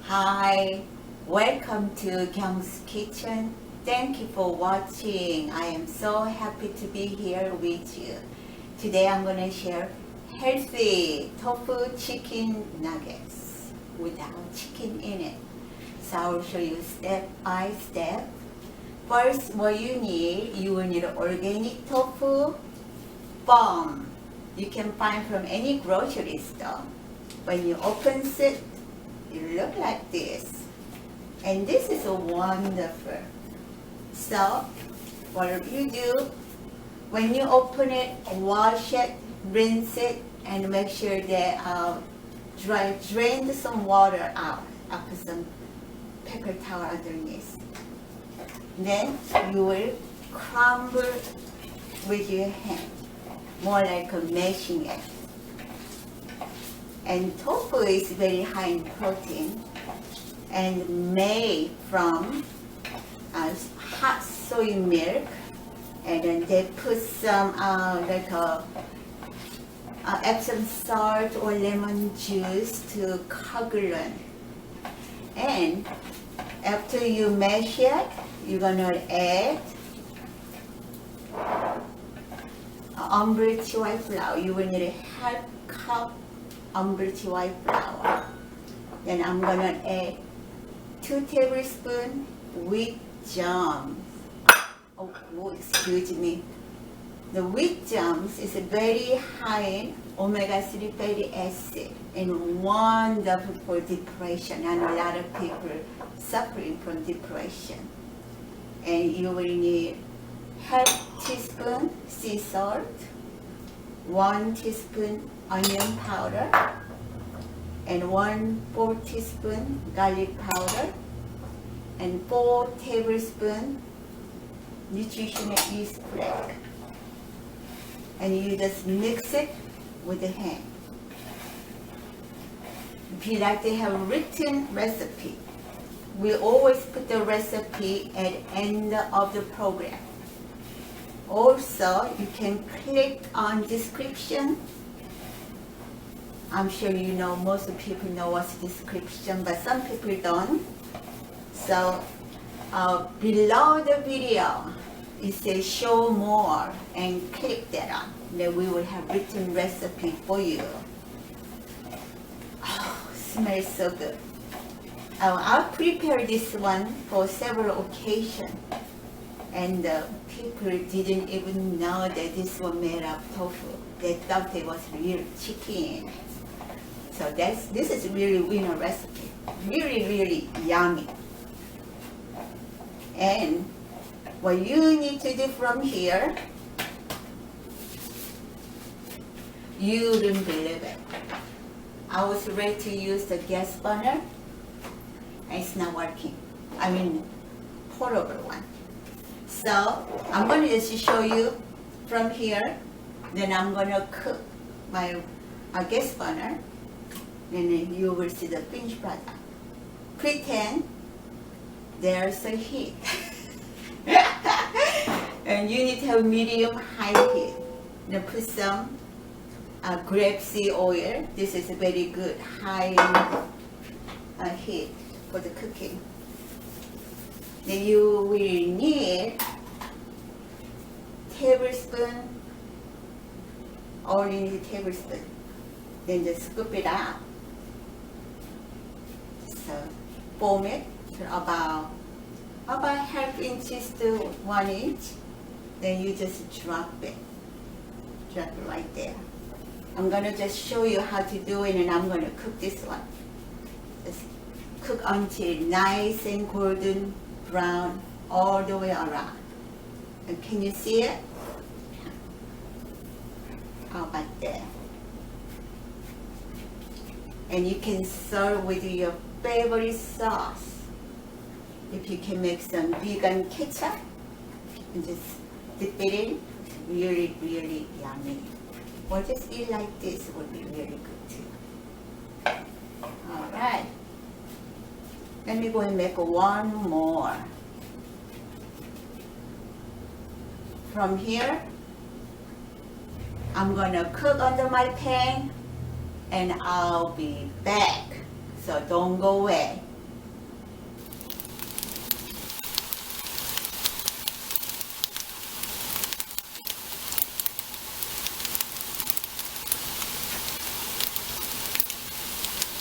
Hi, welcome to Kyung's Kitchen. Thank you for watching. I am so happy to be here with you. Today I'm going to share healthy tofu chicken nuggets without chicken in it. So I'll show you step by step. First, what you will need organic tofu bomb. You can find from any grocery store. When you open it, it look like this. And this is wonderful. So, what you do, when you open it, wash it, rinse it, and make sure that drain some water out. I put some paper towel underneath. Then you will crumble with your hand, more like mashing it. And tofu is very high in protein and made from hot soy milk, and then they put some Epsom salt or lemon juice to coagulate. And after you mash it, you're gonna add unbleached white flour. You will need a half cup unbleached white flour. Then I'm gonna add 2 tablespoons wheat germ. Oh, excuse me. The wheat germs is very high in omega-3 fatty acid and wonderful for depression, and a lot of people suffering from depression. And you will need half teaspoon sea salt, 1 teaspoon onion powder, and 1/4 teaspoon garlic powder, and 4 tablespoons nutritional yeast flake. And you just mix it with the hand. If you like to have a written recipe, we always put the recipe at the end of the program. Also, you can click on description. I'm sure you know, most of people know what's description, but some people don't. So below the video, it says show more, and click that on. Then we will have written recipe for you. Oh, smells so good. I'll prepare this one for several occasions, and people didn't even know that this was made of tofu. They thought it was real chicken. So this is really winner recipe. Really, really yummy. And what you need to do from here, you wouldn't believe it. I was ready to use the gas burner, and it's not working. I mean, portable one. So I'm going to just show you from here. Then I'm going to cook my gas burner. Then you will see the finished product. Pretend there's a heat. And you need to have medium high heat. Then put some grapeseed oil. This is a very good high heat for the cooking. Then you will need tablespoon, only need a tablespoon. Then just scoop it out. So foam it to about ½ inches to 1 inch. Then you just drop it right there. I'm gonna just show you how to do it, and I'm gonna cook this one. Just cook until nice and golden brown all the way around. And can you see it? How about that? And you can serve with your favorite sauce. If you can make some vegan ketchup and just dip it in, really, really yummy. Or just eat like this would be really good too. Alright. Let me go and make one more. From here, I'm gonna cook under my pan, and I'll be back. So don't go away.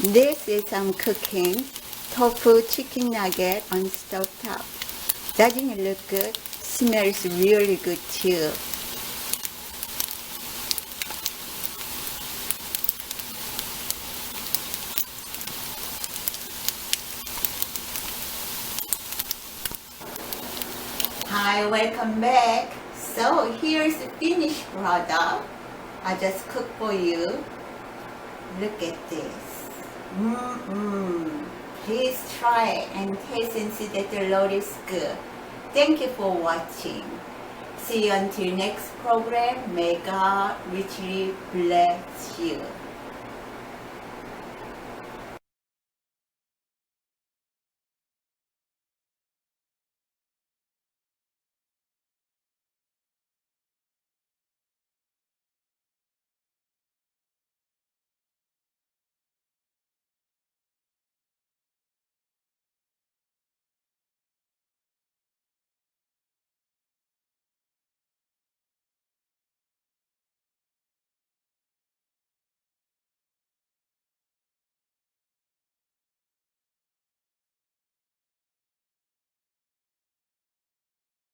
This is I'm cooking tofu chicken nugget on stove top. Doesn't it look good? Smells really good too. Hi, welcome back. So here's the finished product. I just cooked for you. Look at this. Please try and taste and see that the Lord is good. Thank you for watching. See you until next program. May God richly bless you.